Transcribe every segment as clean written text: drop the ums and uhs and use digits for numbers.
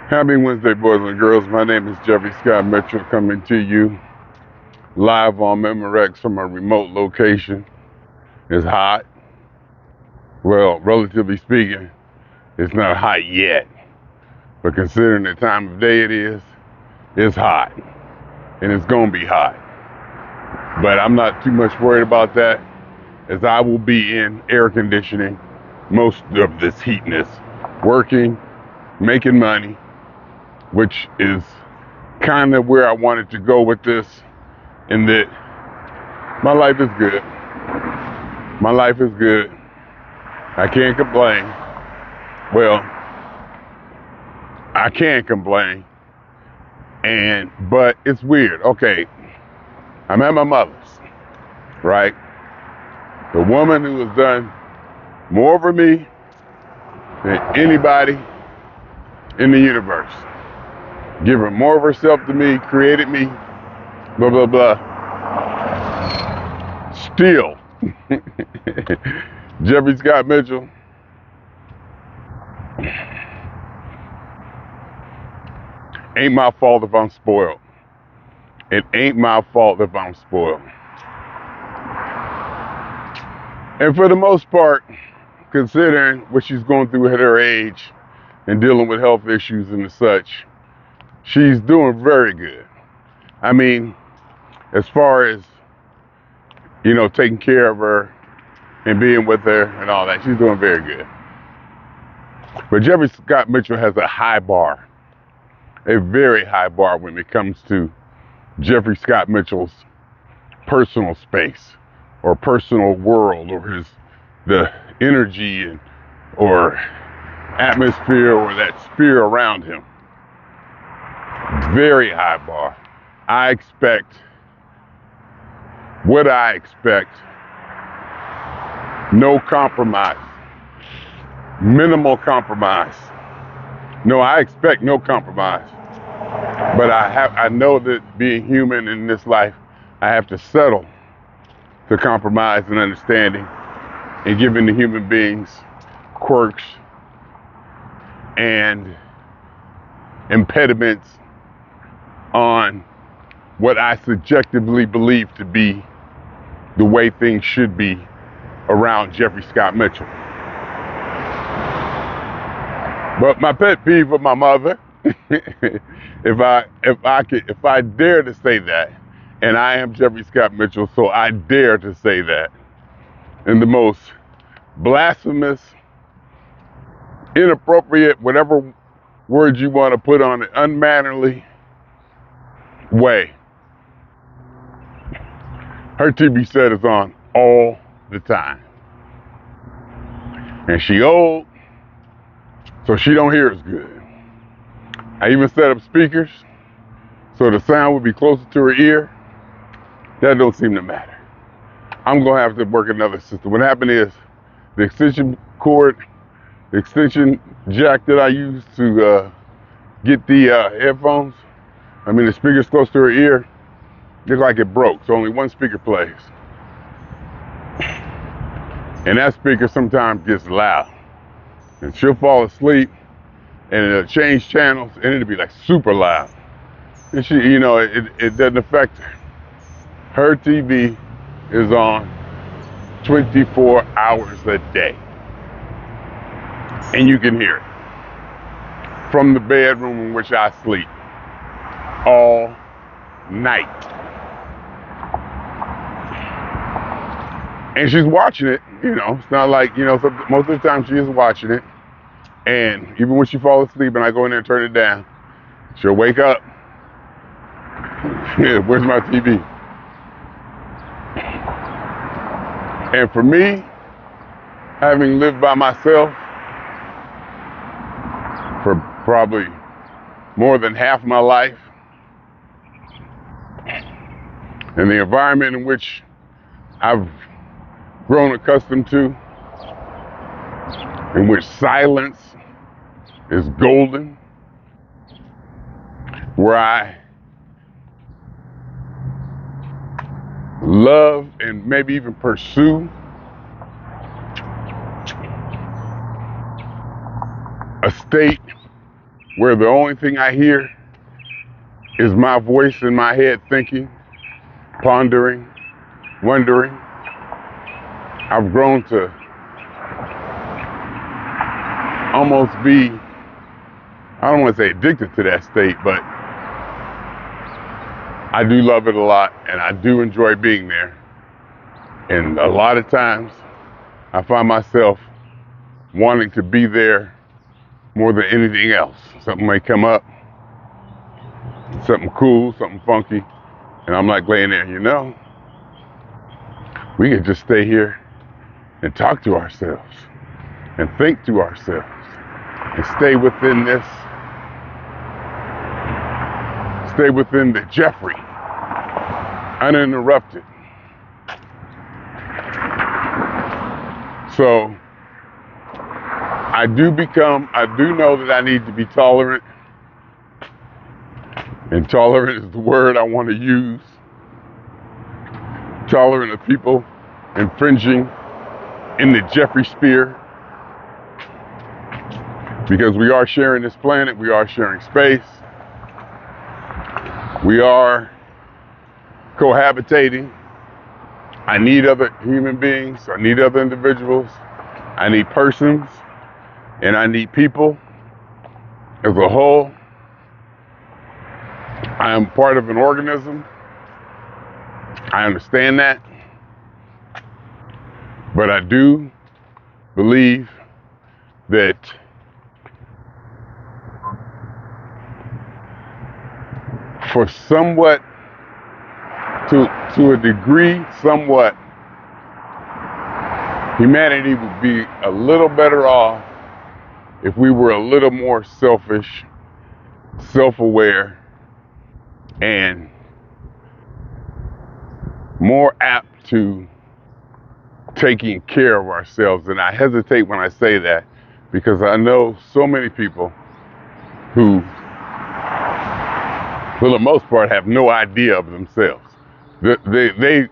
Happy Wednesday, boys and girls. My name is Jeffery Scott Mitchell, coming to you live on Memorex from a remote location. It's hot. Well, relatively speaking, it's not hot yet. But considering the time of day it is, it's hot. And it's going to be hot. But I'm not too much worried about that, as I will be in air conditioning most of this heatness, working, making money, which is kind of where I wanted to go with this, in that my life is good. My life is good. I can't complain. Well, I can complain, but it's weird. Okay, I'm at my mother's, right? The woman who has done more for me than anybody in the universe, given more of herself to me, created me, blah, blah, blah. Still, Jeffery Scott Mitchell, ain't my fault if I'm spoiled. It ain't my fault if I'm spoiled. And for the most part, considering what she's going through at her age and dealing with health issues and such, she's doing very good. I mean, as far as, taking care of her and being with her and all that, she's doing very good. But Jeffery Scott Mitchell has a high bar, a very high bar when it comes to Jeffery Scott Mitchell's personal space or personal world, or the energy or atmosphere or that sphere around him. Very high bar. I expect what I expect. No compromise. Minimal compromise. No, I expect no compromise. But I know that being human in this life, I have to settle to compromise and understanding and giving the human beings quirks and impediments on what I subjectively believe to be the way things should be around Jeffery Scott Mitchell. But my pet peeve of my mother, if I dare to say that, and I am Jeffery Scott Mitchell, so I dare to say that in the most blasphemous, inappropriate, whatever words you want to put on it, unmannerly way. Her TV set is on all the time. And she old, so she don't hear as good. I even set up speakers so the sound would be closer to her ear. That don't seem to matter. I'm gonna have to work another system. What happened is the extension cord, the extension jack that I use to get the headphones, the speakers close to her ear, look like it broke, so only one speaker plays. And that speaker sometimes gets loud. And she'll fall asleep and it'll change channels and it'll be like super loud. And she, it doesn't affect her. Her TV is on 24 hours a day. And you can hear it from the bedroom in which I sleep all night. And she's watching it, it's not like, most of the time she is watching it. And even when she falls asleep and I go in there and turn it down, she'll wake up. Yeah, where's my TV? And for me, having lived by myself for probably more than half my life, and the environment in which I've grown accustomed to, in which silence is golden, where I love and maybe even pursue a state where the only thing I hear is my voice in my head thinking, pondering, wondering. I've grown to almost be, I don't want to say addicted to that state, but I do love it a lot and I do enjoy being there. And a lot of times I find myself wanting to be there more than anything else. Something may come up, something cool, something funky, and I'm like laying there, we could just stay here and talk to ourselves and think to ourselves and stay within the Jeffery, uninterrupted. So I do know that I need to be tolerant, and tolerant is the word I want to use. Tolerant of people infringing in the Jeffery sphere, because we are sharing this planet, we are sharing space, we are cohabitating. I need other human beings, I need other individuals, I need persons, and I need people as a whole. I am part of an organism. I understand that. But I do believe that for somewhat, to a degree, somewhat, humanity would be a little better off if we were a little more selfish, self-aware, and more apt to taking care of ourselves. And I hesitate when I say that because I know so many people who, for the most part, have no idea of themselves. They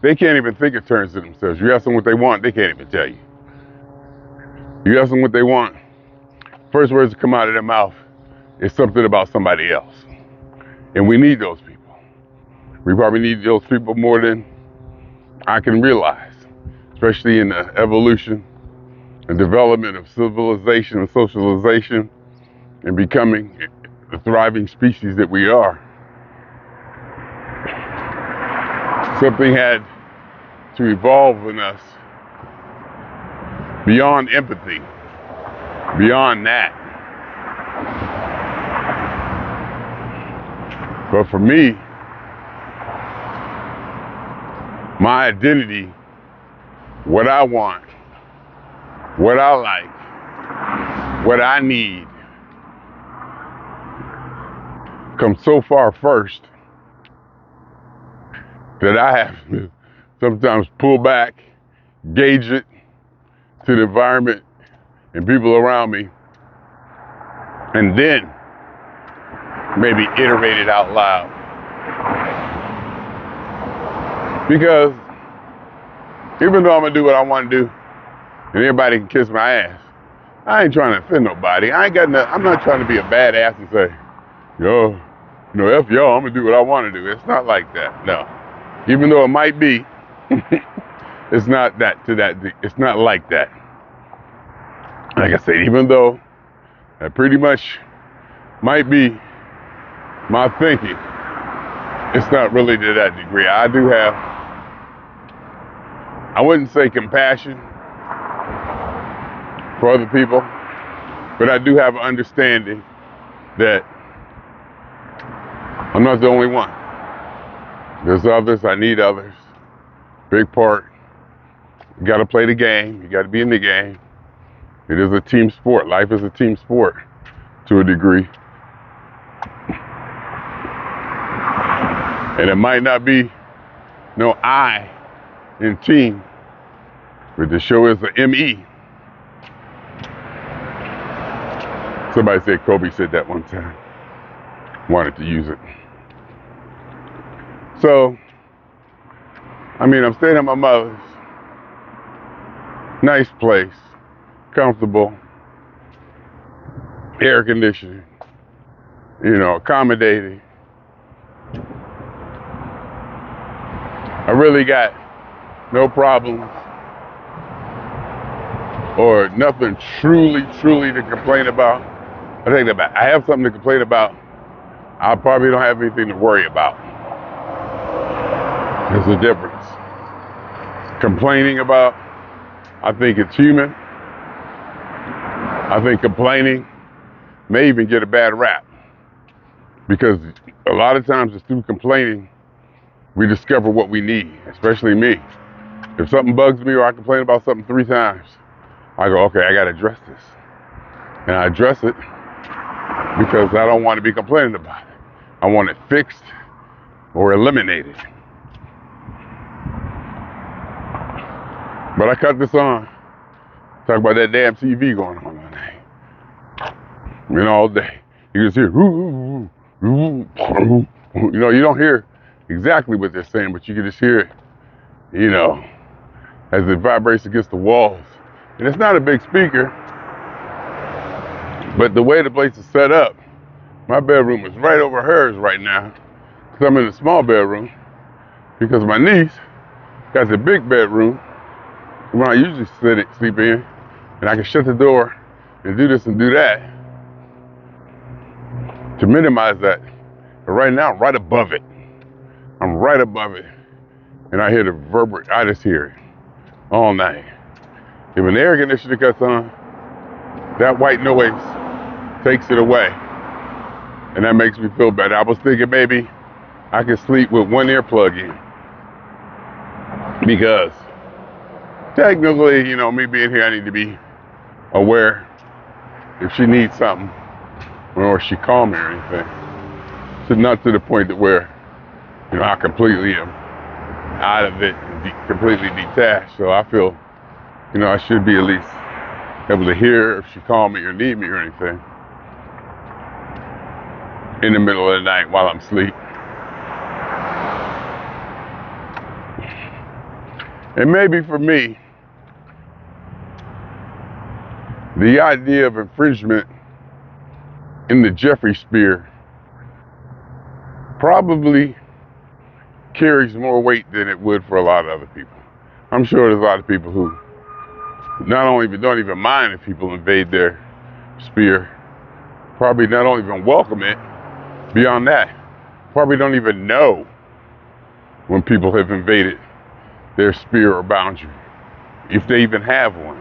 can't even think in terms of themselves. You ask them what they want, they can't even tell you. You ask them what they want, first words that come out of their mouth is something about somebody else. And we need those people. We probably need those people more than I can realize, especially in the evolution and development of civilization and socialization and becoming the thriving species that we are. Something had to evolve in us beyond empathy, beyond that. But for me, my identity, what I want, what I like, what I need, comes so far first that I have to sometimes pull back, gauge it to the environment and people around me, and then maybe iterate it out loud. Because even though I'm gonna do what I want to do, and everybody can kiss my ass, I ain't trying to offend nobody. I'm not trying to be a badass and say, yo, F y'all, I'm gonna do what I want to do. It's not like that, no. Even though it might be, it's not it's not like that. Like I said, even though that pretty much might be my thinking, it's not really to that degree. I do have, I wouldn't say compassion for other people, but I do have an understanding that I'm not the only one. There's others, I need others. Big part. You gotta play the game, you gotta be in the game. It is a team sport. Life is a team sport to a degree. And it might not be no I in team, but the show is a ME. Somebody said Kobe said that one time. Wanted to use it. So, I'm staying at my mother's. Nice place, comfortable. air conditioning, accommodating. I really got no problems or nothing truly to complain about. I take that back. I have something to complain about. I probably don't have anything to worry about. There's a difference. Complaining about, I think it's human. I think complaining may even get a bad rap because a lot of times it's through complaining we discover what we need, especially me. If something bugs me or I complain about something 3 times, I go, okay, I gotta address this. And I address it because I don't want to be complaining about it. I want it fixed or eliminated. But I cut this on. Talk about that damn TV going on all night. All day. You just hear, you don't hear exactly what they're saying, but you can just hear it, as it vibrates against the walls. And it's not a big speaker, but the way the place is set up, my bedroom is right over hers right now, because I'm in a small bedroom, because my niece got the big bedroom, when I usually sleep in, and I can shut the door and do this and do that to minimize that. But right now, I'm right above it. I'm right above it, and I hear the reverberate. I just hear it all night. If an air conditioner cuts on, that white noise takes it away, and that makes me feel better. I was thinking maybe I could sleep with one earplug in, because technically, me being here, I need to be aware if she needs something or she call me or anything. So not to the point that where, I completely am out of it and completely detached. So I feel, I should be at least able to hear if she call me or need me or anything in the middle of the night while I'm asleep. And maybe for me, the idea of infringement in the Jeffery sphere probably carries more weight than it would for a lot of other people. I'm sure there's a lot of people who don't even mind if people invade their sphere, probably not only even welcome it, beyond that, probably don't even know when people have invaded their sphere or boundary, if they even have one.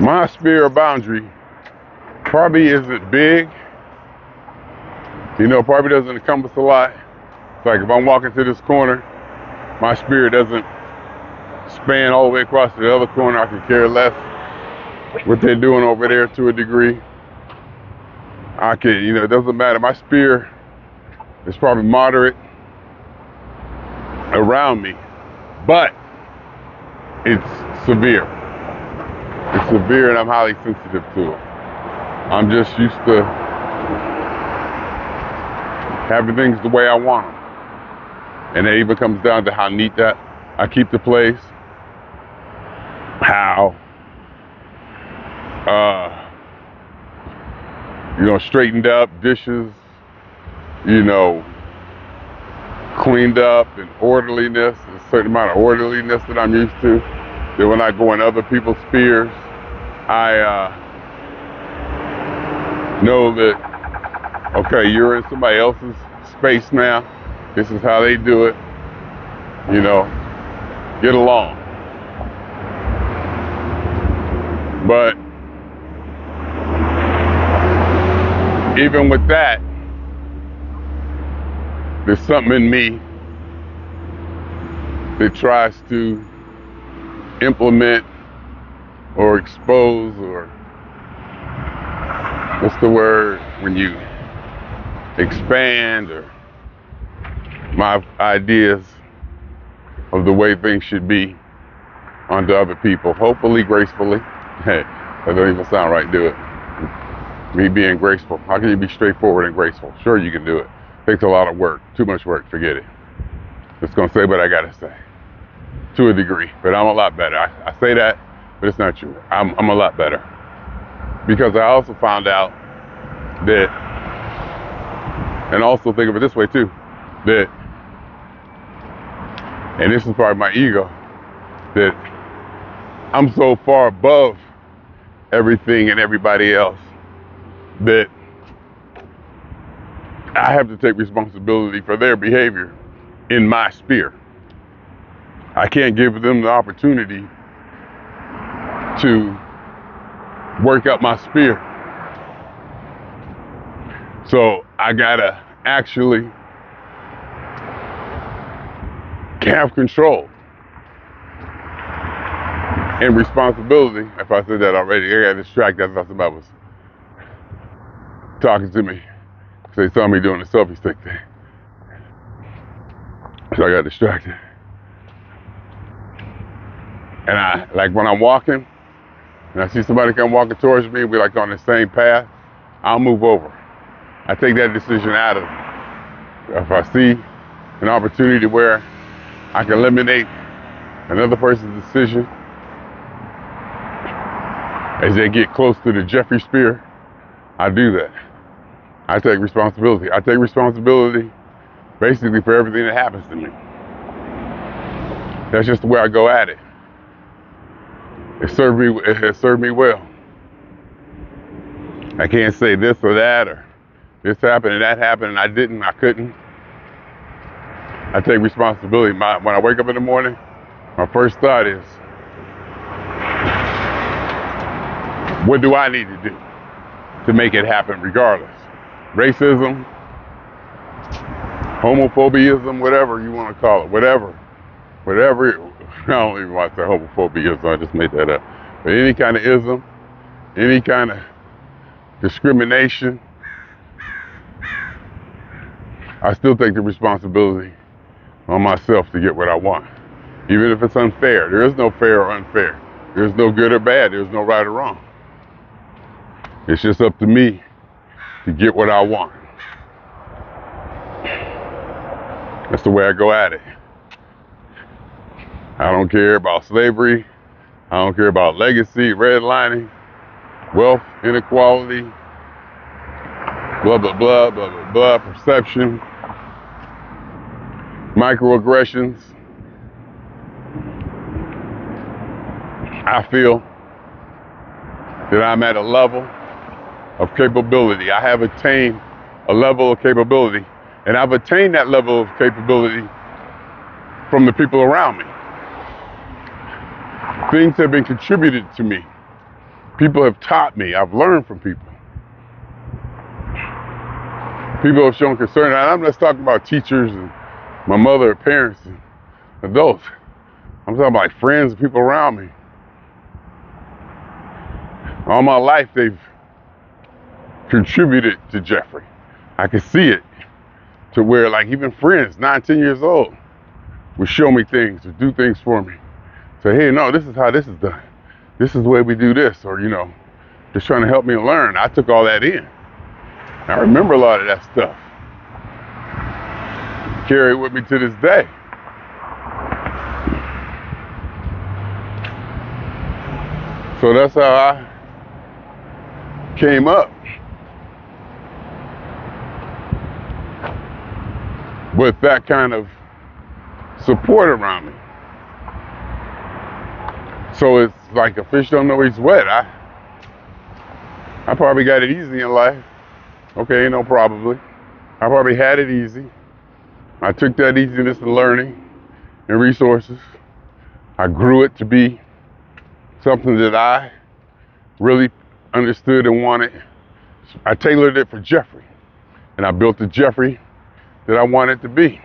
My sphere or boundary probably isn't big, probably doesn't encompass a lot. It's like if I'm walking to this corner, my sphere doesn't span all the way across to the other corner. I can care less what they're doing over there to a degree. I can, it doesn't matter. My sphere is probably moderate around me, but it's severe. It's severe and I'm highly sensitive to it. I'm just used to having things the way I want them. And it even comes down to how neat that I keep the place, how straightened up, dishes, cleaned up, and orderliness, a certain amount of orderliness that I'm used to. That when I go in other people's spheres, I know that, okay, you're in somebody else's space now. This is how they do it. Get along. But even with that, there's something in me that tries to implement or expose, or what's the word when you expand, or my ideas of the way things should be onto other people, hopefully gracefully. Hey, that don't even sound right, do it. Me being graceful. How can you be straightforward and graceful? Sure, you can do it. Takes a lot of work. Too much work. Forget it. Just gonna say what I gotta say, to a degree. But I'm a lot better. I say that but it's not true. I'm a lot better. Because I also found out that, and also think of it this way too, that, and this is part of my ego, that I'm so far above everything and everybody else that I have to take responsibility for their behavior in my sphere. I can't give them the opportunity to work out my sphere. So I gotta actually have control and responsibility. If I said that already, I got distracted. I thought somebody was talking to me. So they saw me doing the selfie stick thing. So I got distracted. And I, like when I'm walking, and I see somebody come walking towards me, we're like on the same path, I'll move over. I take that decision out of it. If I see an opportunity where I can eliminate another person's decision as they get close to the Jeffery sphere, I do that. I take responsibility. I take responsibility basically for everything that happens to me. That's just the way I go at it. It has served me well. I can't say this or that, or this happened and that happened and I couldn't. I take responsibility. When I wake up in the morning, my first thought is, what do I need to do to make it happen regardless? Racism, homophobiaism, whatever you want to call it, whatever, I don't even want to say homophobia, so I just made that up. But any kind of ism, any kind of discrimination, I still take the responsibility on myself to get what I want. Even if it's unfair. There is no fair or unfair. There's no good or bad. There's no right or wrong. It's just up to me to get what I want. That's the way I go at it. I don't care about slavery. I don't care about legacy, redlining, wealth inequality, blah, blah, blah, blah, blah, blah, perception, microaggressions. I feel that I'm at a level of capability. I have attained a level of capability, and I've attained that level of capability from the people around me. Things have been contributed to me. People have taught me. I've learned from people. People have shown concern. And I'm not talking about teachers and my mother, parents, and adults. I'm talking about like friends and people around me. All my life, they've contributed to Jeffery. I can see it to where like even friends, 9, 10 years old, would show me things or do things for me. Say, hey, no, this is how this is done. This is the way we do this, or, you know, just trying to help me learn. I took all that in. I remember a lot of that stuff. Carry it with me to this day. So that's how I came up with that kind of support around me. So it's like a fish don't know he's wet. I probably got it easy in life. Okay, no, probably. I probably had it easy. I took that easiness and learning and resources. I grew it to be something that I really understood and wanted. I tailored it for Jeffery, and I built the Jeffery that I wanted to be.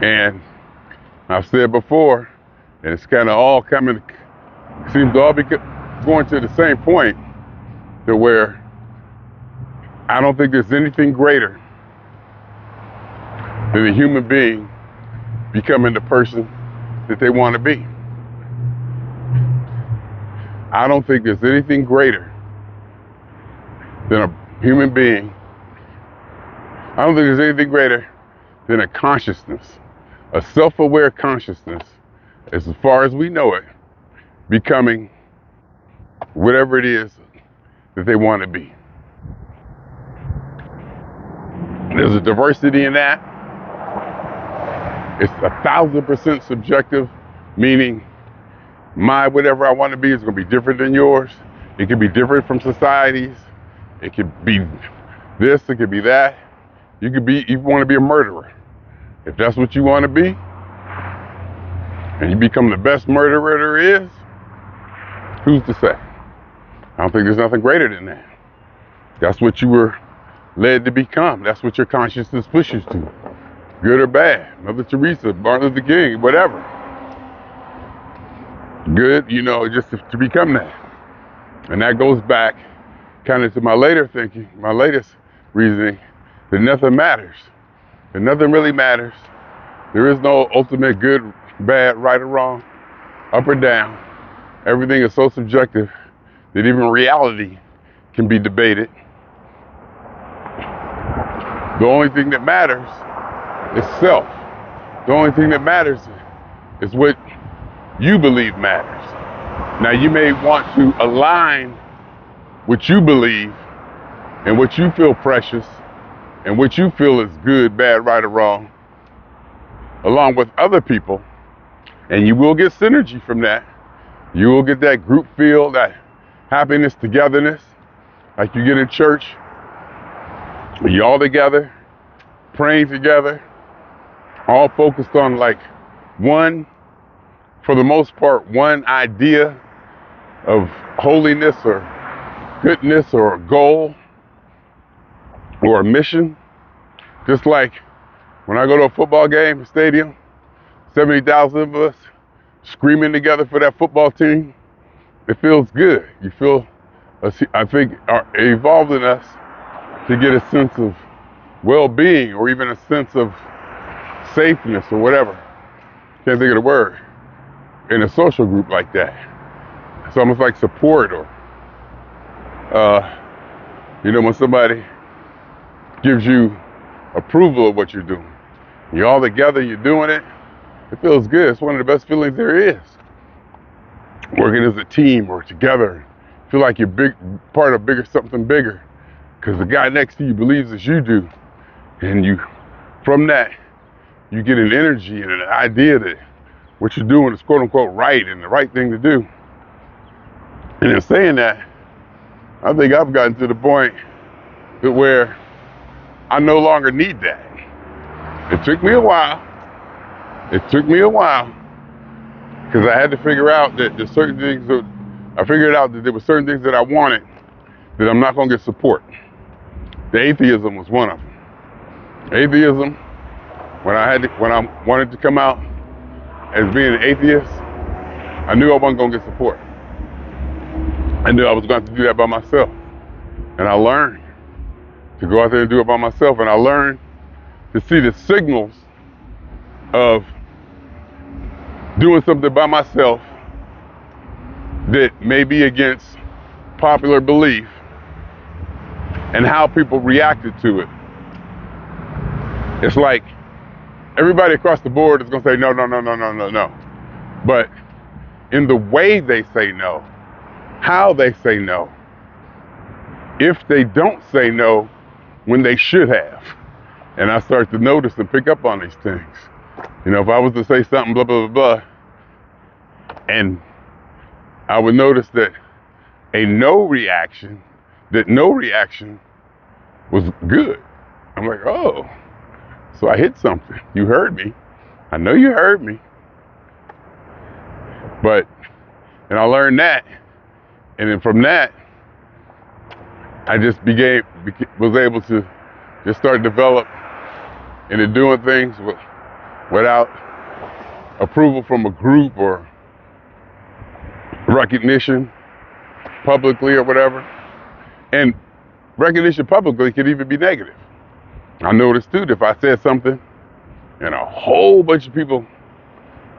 And I've said before, and it's kind of all coming, seems to all be going to the same point, to where I don't think there's anything greater than a human being becoming the person that they want to be. I don't think there's anything greater than a human being. I don't think there's anything greater than a consciousness a self-aware consciousness, as far as we know it, becoming whatever it is that they want to be. There's a diversity in that. It's 1,000% subjective, meaning my whatever I want to be is going to be different than yours. It could be different from society's. It could be this, it could be that. You want to be a murderer. If that's what you want to be, and you become the best murderer there is, who's to say? I don't think there's nothing greater than that. That's what you were led to become. That's what your consciousness pushes to. Good or bad. Mother Teresa, Martin Luther King, whatever. Good, just to become that. And that goes back kind of to my later thinking, my latest reasoning, that nothing matters. That nothing really matters. There is no ultimate good, bad, right or wrong, up or down. Everything is so subjective that even reality can be debated. The only thing that matters is self. The only thing that matters is what you believe matters. Now, you may want to align what you believe and what you feel precious and what you feel is good, bad, right, or wrong, along with other people, and you will get synergy from that. You will get that group feel, that happiness, togetherness, like you get in church. You all together, praying together, all focused on like one, for the most part, one idea of holiness or goodness or a goal or a mission. Just like when I go to a football game, a stadium, 70,000 of us screaming together for that football team, it feels good. You feel, I think, evolved in us to get a sense of well-being or even a sense of safeness or whatever. Can't think of the word. In a social group like that. It's almost like support or, when somebody gives you approval of what you're doing. You're all together, you're doing it. It feels good. It's one of the best feelings there is. Working as a team or together. Feel like you're part of something bigger. Because the guy next to you believes as you do. And from that, you get an energy and an idea that what you're doing is quote unquote right and the right thing to do. And in saying that, I think I've gotten to the point where I no longer need that. It took me a while. Because I had to figure out that there's certain things that there were certain things that I wanted that I'm not going to get support. The atheism was one of them. Atheism, when I wanted to come out as being an atheist, I knew I wasn't going to get support. I knew I was going to have to do that by myself. And I learned to go out there and do it by myself. And I learned to see the signals of doing something by myself that may be against popular belief and how people reacted to it. It's like everybody across the board is going to say no. But in the way they say no, how they say no, if they don't say no when they should have. And I start to notice and pick up on these things. If I was to say something, blah, blah, blah, blah, and I would notice that no reaction was good. I'm like, oh, so I hit something. You heard me. I know you heard me. And I learned that. And then from that, I just was able to just start to develop into doing things without approval from a group or recognition publicly or whatever. And recognition publicly could even be negative. I noticed too that if I said something and a whole bunch of people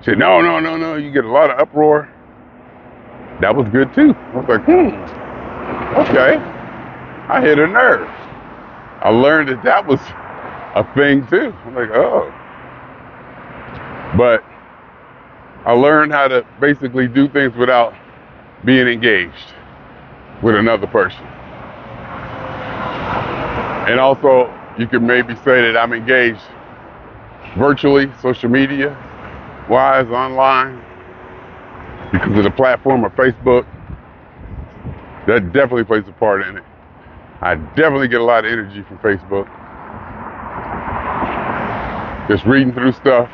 said, no, you get a lot of uproar, that was good too. I was like, okay, I hit a nerve. I learned that was a thing too. I'm like, oh. But I learned how to basically do things without being engaged with another person. And also, you could maybe say that I'm engaged virtually, social media wise, online, because of the platform of Facebook. That definitely plays a part in it. I definitely get a lot of energy from Facebook. Just reading through stuff.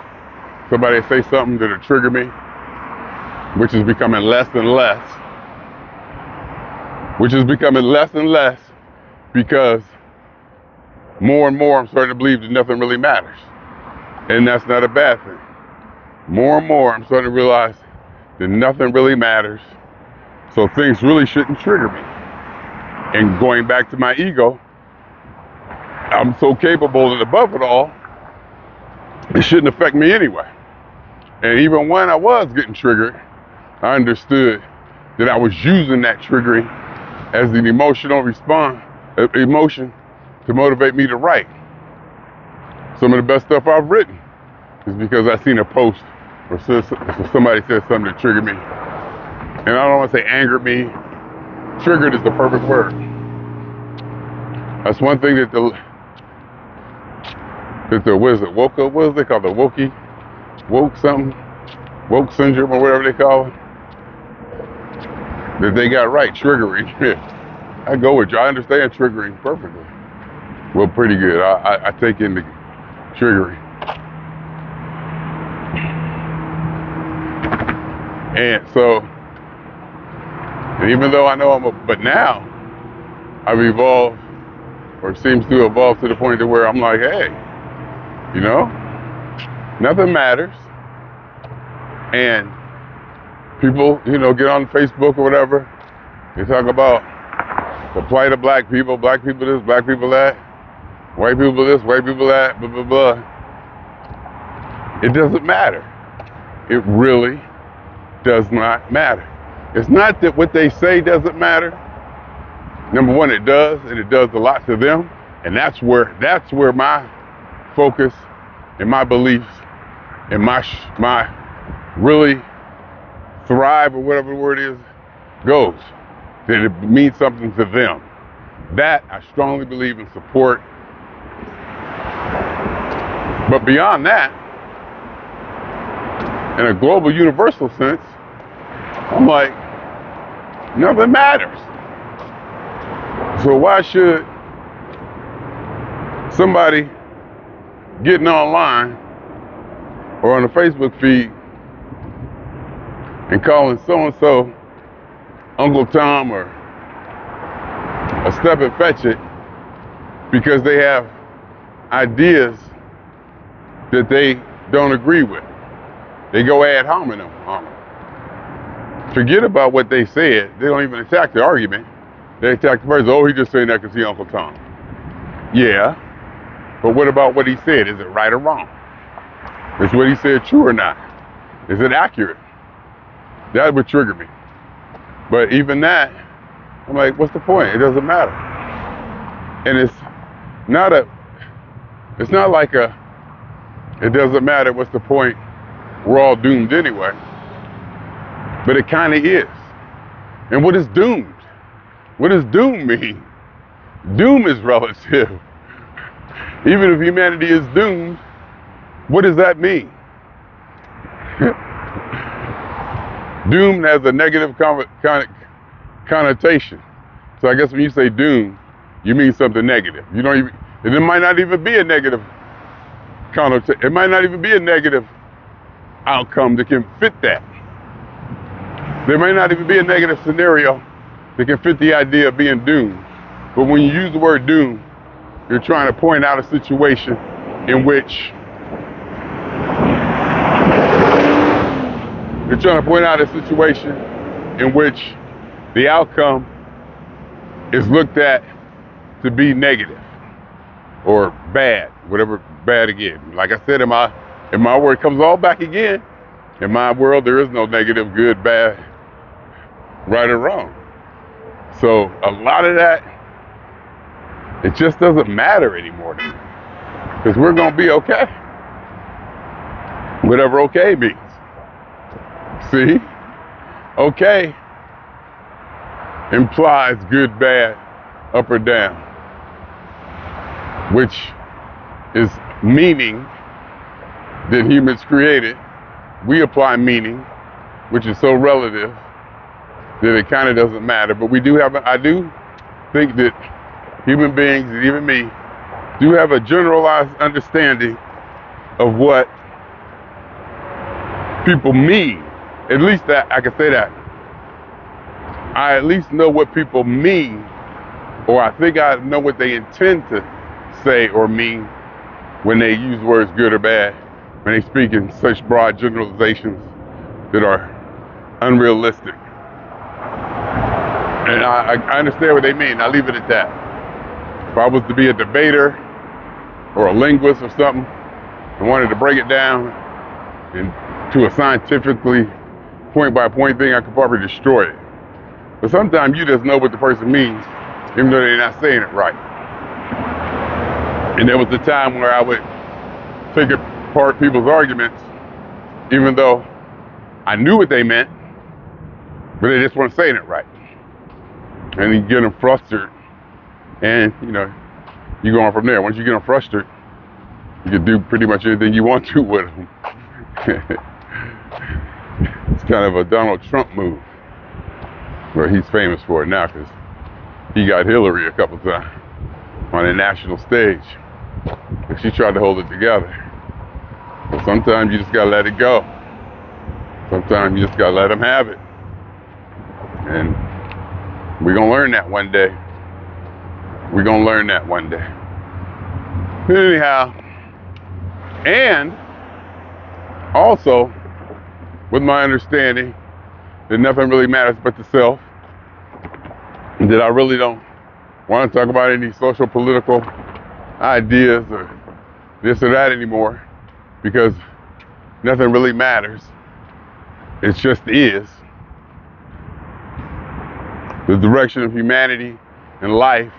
Somebody say something that'll trigger me, which is becoming less and less. Which is becoming less and less because more and more I'm starting to believe that nothing really matters. And that's not a bad thing. More and more I'm starting to realize that nothing really matters. So things really shouldn't trigger me. And going back to my ego, I'm so capable and above it all, it shouldn't affect me anyway. And even when I was getting triggered, I understood that I was using that triggering as an emotional emotion to motivate me to write. Some of the best stuff I've written is because I seen a post or somebody said something that triggered me. And I don't want to say angered me. Triggered is the perfect word. That's one thing that what is it, what is they call the woke syndrome or whatever they call it, that they got right, triggering. I go with you. I understand triggering perfectly. Well, pretty good. I take in the triggering. And so, and even though I know but now I've evolved, or seems to evolve to the point to where I'm like, hey, you know, nothing matters. And people, get on Facebook or whatever, they talk about the plight of black people this, black people that, white people this, white people that, blah, blah, blah. It doesn't matter. It really does not matter. It's not that what they say doesn't matter. Number one, it does, and it does a lot to them. And that's where my focus and my beliefs and my really thrive, or whatever the word is, goes. That it means something to them. That I strongly believe and support. But beyond that, in a global universal sense, I'm like, nothing matters. So why should somebody getting online or on the Facebook feed and calling so-and-so Uncle Tom or a step and fetch it because they have ideas that they don't agree with? They go ad hominem on them. Forget about what they said. They don't even attack the argument. They attack the person. Oh, he just saying that because he's Uncle Tom. Yeah, but what about what he said? Is it right or wrong? Is what he said true or not? Is it accurate? That would trigger me. But even that, I'm like, what's the point? It doesn't matter. And it's not like it doesn't matter, what's the point? We're all doomed anyway. But it kind of is. And what is doomed? What does doom mean? Doom is relative. Even if humanity is doomed, what does that mean? Doom has a negative connotation. So I guess when you say doom, you mean something negative. You don't even, and it might not even be a negative connotation. It might not even be a negative outcome that can fit that. There may not even be a negative scenario that can fit the idea of being doomed. But when you use the word doom, you're trying to point out a situation in which the outcome is looked at to be negative or bad, whatever bad again. Like I said, in my word, it comes all back again. In my world, there is no negative, good, bad, right or wrong. So a lot of that, it just doesn't matter anymore to me, because we're going to be okay. whatever okay means. See? Okay implies good, bad, up or down, which is meaning that humans created. We apply meaning, which is so relative that it kind of doesn't matter. But I do think that human beings, and even me, do have a generalized understanding of what people mean. At least that I can say that. I at least know what people mean, or I think I know what they intend to say or mean when they use words good or bad, when they speak in such broad generalizations that are unrealistic. And I understand what they mean. I leave it at that. If I was to be a debater or a linguist or something and wanted to break it down into a scientifically point-by-point thing, I could probably destroy it. But sometimes you just know what the person means, even though they're not saying it right. And there was a time where I would take apart people's arguments, even though I knew what they meant, but they just weren't saying it right. And you get them frustrated, and you go on from there. Once you get them frustrated, you can do pretty much anything you want to with them. It's kind of a Donald Trump move. Well, he's famous for it now because he got Hillary a couple times on a national stage. But she tried to hold it together. But sometimes you just gotta let it go. Sometimes you just gotta let them have it. And we're gonna learn that one day. We're gonna learn that one day. Anyhow, and also with my understanding that nothing really matters but the self, and that I really don't want to talk about any social political ideas or this or that anymore, because nothing really matters. It just is. The direction of humanity and life,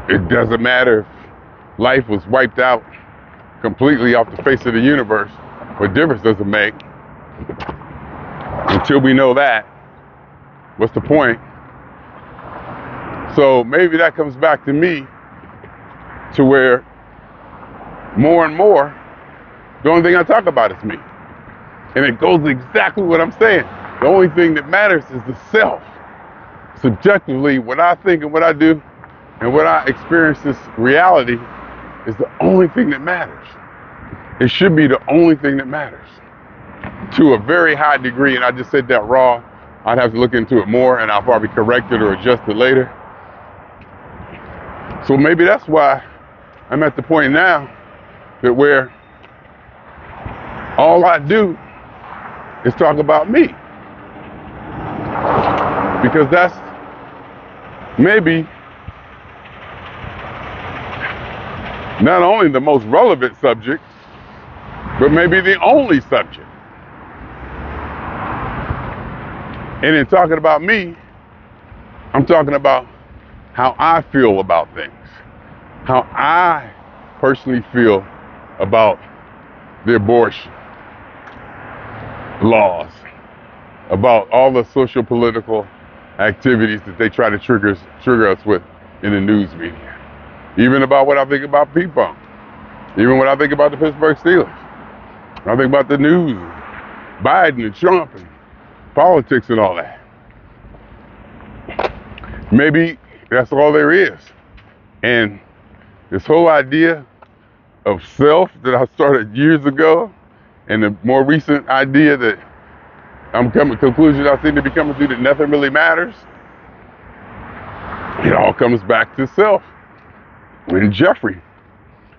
it doesn't matter if life was wiped out completely off the face of the universe. What difference does it make? Until we know that, what's the point? So maybe that comes back to me, to where more and more, the only thing I talk about is me. And it goes exactly what I'm saying. The only thing that matters is the self. Subjectively, what I think and what I do and what I experience this reality is the only thing that matters. It should be the only thing that matters. To a very high degree, and I just said that raw. I'd have to look into it more, and I'll probably correct it or adjust it later. So maybe that's why I'm at the point now that where all I do is talk about me. Because that's maybe not only the most relevant subject, but maybe the only subject. And in talking about me, I'm talking about how I feel about things, how I personally feel about the abortion laws, about all the social political activities that they try to trigger us with in the news media, even about what I think about people, even what I think about the Pittsburgh Steelers, I think about the news, Biden and Trump and politics and all that. Maybe that's all there is. And this whole idea of self that I started years ago, and the more recent idea that I'm coming to conclusion I seem to be coming to, that nothing really matters, it all comes back to self and Jeffery.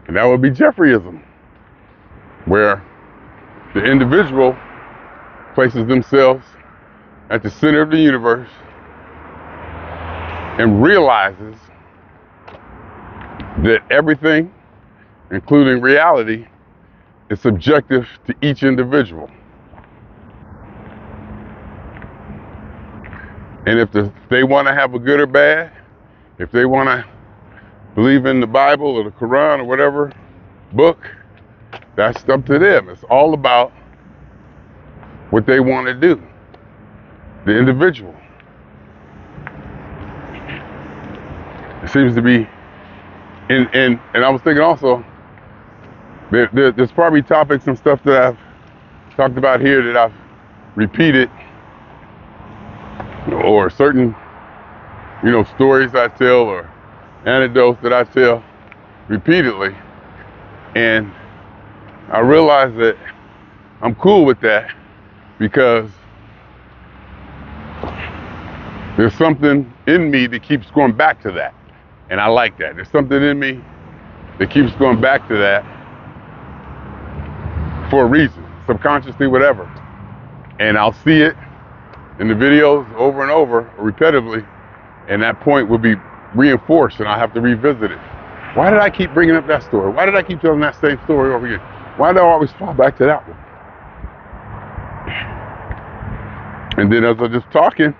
And that would be Jefferyism, where the individual places themselves at the center of the universe and realizes that everything, including reality, is subjective to each individual. And if they want to have a good or bad, if they want to believe in the Bible or the Quran or whatever book, That's up to them. It's all about what they want to do, the individual. It seems to be, and I was thinking also, there's probably topics and stuff that I've talked about here that I've repeated, or certain, stories I tell or anecdotes that I tell repeatedly. And I realize that I'm cool with that because there's something in me that keeps going back to that. And I like that. There's something in me that keeps going back to that for a reason, subconsciously, whatever. And I'll see it in the videos over and over, repetitively, and that point will be reinforced and I'll have to revisit it. Why did I keep bringing up that story? Why did I keep telling that same story over again? Why do I always fall back to that one? And then as I'm just talking,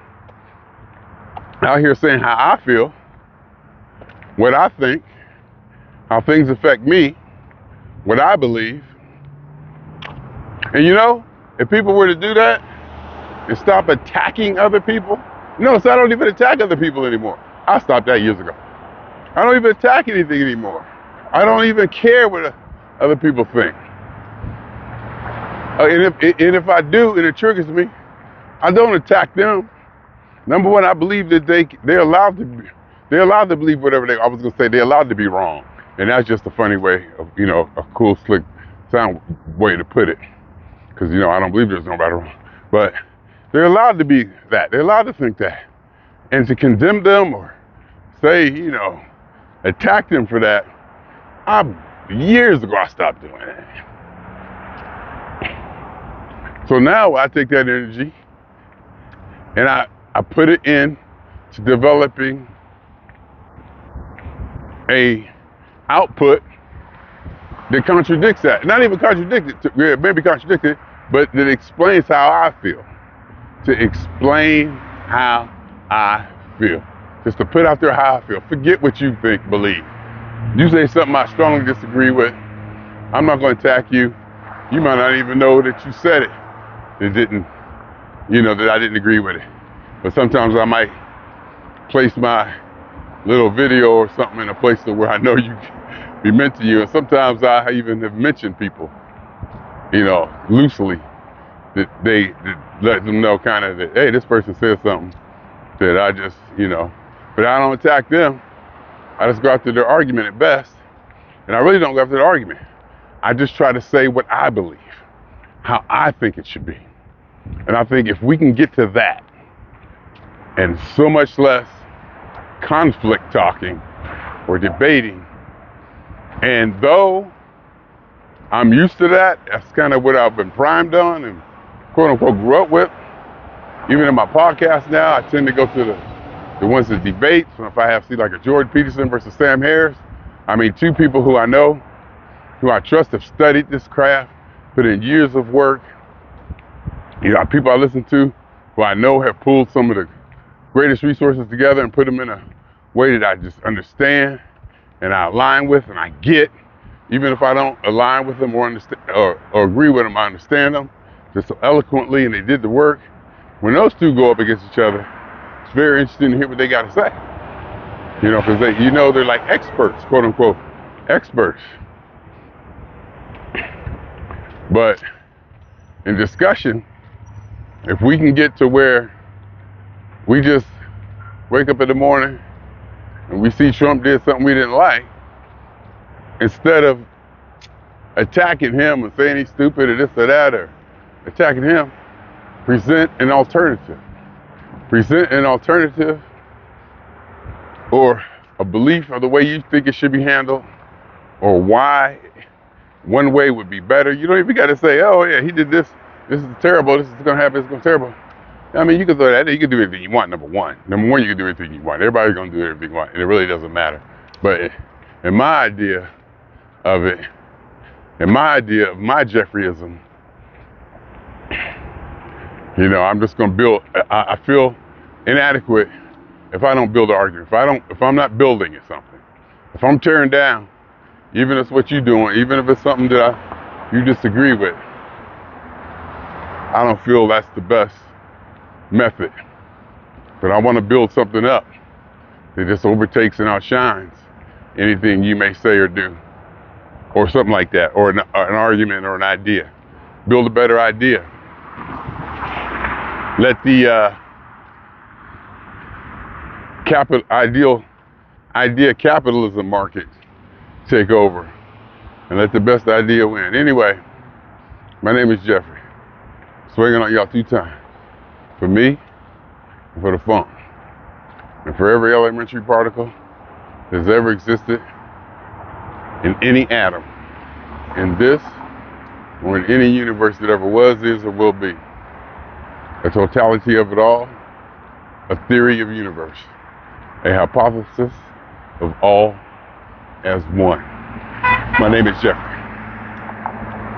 out here saying how I feel, what I think, how things affect me, what I believe. And if people were to do that and stop attacking other people, notice I don't even attack other people anymore. I stopped that years ago. I don't even attack anything anymore. I don't even care what other people think. And if I do, and it triggers me, I don't attack them. Number one, I believe that they're allowed to believe whatever they're allowed to be wrong. And that's just a funny way of, a cool, slick sound way to put it. Because, I don't believe there's nobody wrong. But they're allowed to be that. They're allowed to think that. And to condemn them or say, attack them for that, years ago I stopped doing that. So now I take that energy and I put it in to developing a output that contradicts that. Not even contradicted, maybe contradicted, but that explains how I feel. To explain how I feel. Just to put out there how I feel. Forget what you think, believe. You say something I strongly disagree with, I'm not going to attack you. You might not even know that you said it. It didn't, that I didn't agree with it. But sometimes I might place my little video or something in a place where I know you be meant to you. And sometimes I even have mentioned people, loosely, that let them know kind of that, hey, this person said something that I just, but I don't attack them. I just go after their argument at best. And I really don't go after their argument. I just try to say what I believe, how I think it should be. And I think if we can get to that, and so much less conflict talking or debating, and though I'm used to that, that's kind of what I've been primed on and quote unquote grew up with. Even in my podcast now, I tend to go to the ones that debate. So if I see like a Jordan Peterson versus Sam Harris, two people who I know, who I trust, have studied this craft, put in years of work. People I listen to who I know have pulled some of the greatest resources together and put them in a way that I just understand and I align with and I get. Even if I don't align with them or understand or agree with them, I understand them just so eloquently, and they did the work. When those two go up against each other, it's very interesting to hear what they got to say. Because they're like experts, quote unquote, experts. But in discussion, if we can get to where we just wake up in the morning and we see Trump did something we didn't like, instead of attacking him and saying he's stupid or this or that, or attacking him, present an alternative. Present an alternative or a belief of the way you think it should be handled, or why one way would be better. You don't even got to say, oh yeah, he did this. This is terrible. This is going to happen. This is going to be terrible. You can throw that. You can do everything you want. Number one, you can do everything you want. Everybody's going to do everything you want, and it really doesn't matter. But in my idea of it, in my idea of my Jefferyism, I'm just going to build. I feel inadequate if I don't build an argument. If I'm not building at something, if I'm tearing down, even if it's what you're doing, even if it's something that you disagree with, I don't feel that's the best method. But I want to build something up that just overtakes and outshines anything you may say or do, or something like that, or an argument or an idea. Build a better idea. Let the idea capitalism market take over and let the best idea win. Anyway, my name is Jeffrey. Swinging on y'all 2 times. For me, and for the funk. And for every elementary particle that's ever existed in any atom, in this, or in any universe that ever was, is, or will be. A totality of it all, a theory of universe, a hypothesis of all as one. My name is Jeffery.